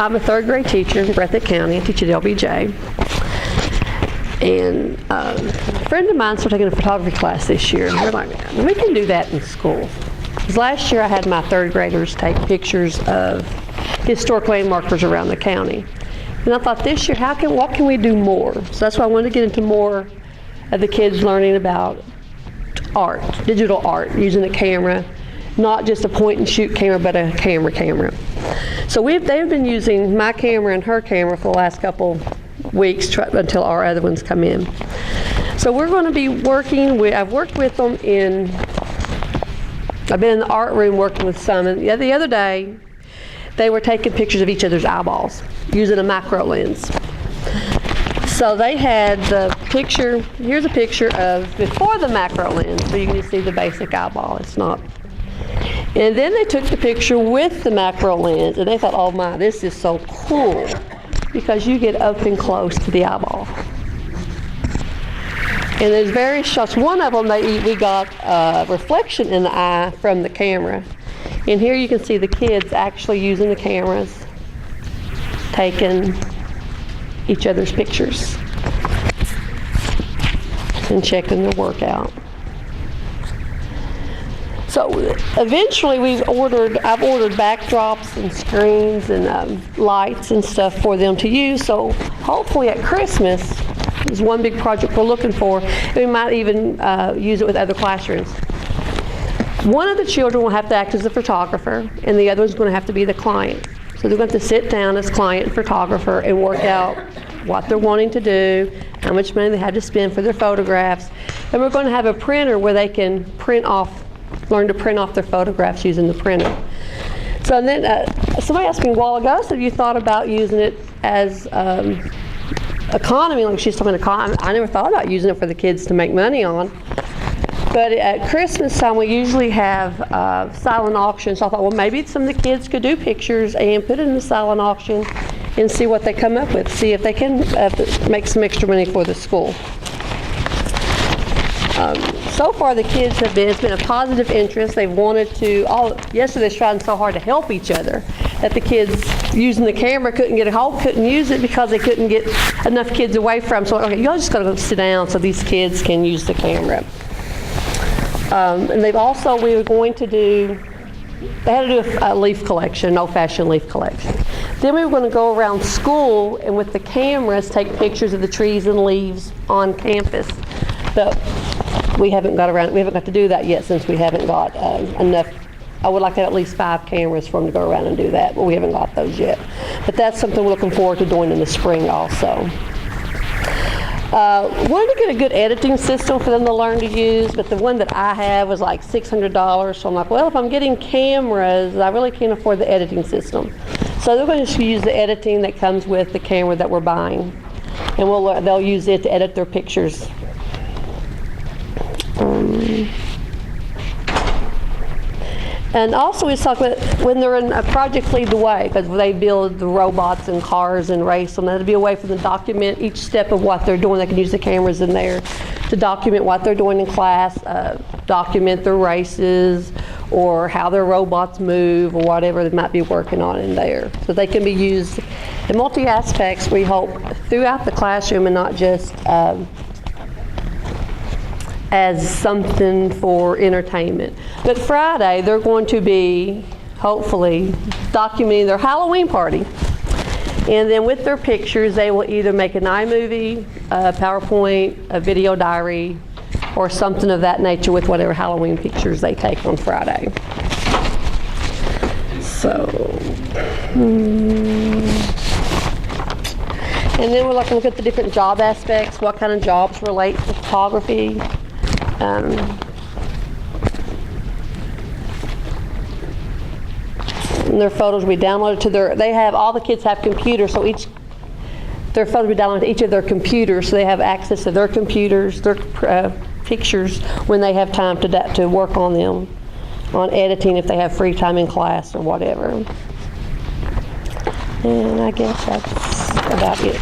I'm a third grade teacher in Breathitt County. I teach at LBJ. And a friend of mine started taking a photography class this year. And we're like, we can do that in school. Because last year I had my third graders take pictures of historic landmarks around the county. And I thought this year, what can we do more? So that's why I wanted to get into more of the kids learning about art, digital art, using a camera, not just a point and shoot camera, but a camera. So they've been using my camera and her camera for the last couple weeks until our other ones come in. So we're going to be I've worked with them I've been in the art room working with some, and the other day they were taking pictures of each other's eyeballs using a macro lens. So they had the picture, here's a picture of before the macro lens, so you can just see the basic eyeball. It's not. And then they took the picture with the macro lens, and they thought, oh my, this is so cool, because you get up and close to the eyeball. And there's various shots. One of them, we got a reflection in the eye from the camera. And here you can see the kids actually using the cameras, taking each other's pictures and checking their work out. So eventually I've ordered backdrops and screens and lights and stuff for them to use. So hopefully at Christmas is one big project we're looking for. We might even use it with other classrooms. One of the children will have to act as the photographer, and the other one's going to have to be the client. So they're going to have to sit down as client and photographer and work out what they're wanting to do, how much money they have to spend for their photographs. And we're going to have a printer where they can learn to print off their photographs using the printer. So then somebody asked me a while ago, so have you thought about using it as economy, like she's talking economy? I never thought about using it for the kids to make money on. But at Christmas time, we usually have silent auctions. So I thought, well, maybe some of the kids could do pictures and put it in the silent auction and see what they come up with, see if they can make some extra money for the school. So far, the kids it's been a positive interest. They've wanted to, yesterday they were trying so hard to help each other that the kids using the camera couldn't use it because they couldn't get enough kids away from. So, okay, y'all just gotta go sit down so these kids can use the camera. And we had to do a leaf collection, an old-fashioned leaf collection. Then we were going to go around school and with the cameras take pictures of the trees and leaves on campus. But we haven't got to do that yet since we haven't got enough. I would like to have at least 5 cameras for them to go around and do that, but we haven't got those yet. But that's something we're looking forward to doing in the spring also. Wanted to get a good editing system for them to learn to use, but the one that I have was like $600. So I'm like, well, if I'm getting cameras, I really can't afford the editing system. So they're going to use the editing that comes with the camera that we're buying, and they'll use it to edit their pictures. And also we talk about when they're in a project Lead the Way, because they build the robots and cars and race them. That'll be a way for them to document each step of what they're doing. They can use the cameras in there to document what they're doing in class, document their races or how their robots move or whatever they might be working on in there. So they can be used in multi-aspects, we hope, throughout the classroom and not just as something for entertainment. But Friday, they're going to be, hopefully, documenting their Halloween party. And then with their pictures, they will either make an iMovie, a PowerPoint, a video diary, or something of that nature with whatever Halloween pictures they take on Friday. So, and then we're going to look at the different job aspects, what kind of jobs relate to photography. And their photos will be downloaded to all the kids have computers, so their photos will be downloaded to each of their computers, so they have access to their computers, their pictures when they have time to work on them, on editing if they have free time in class or whatever. And I guess that's about it.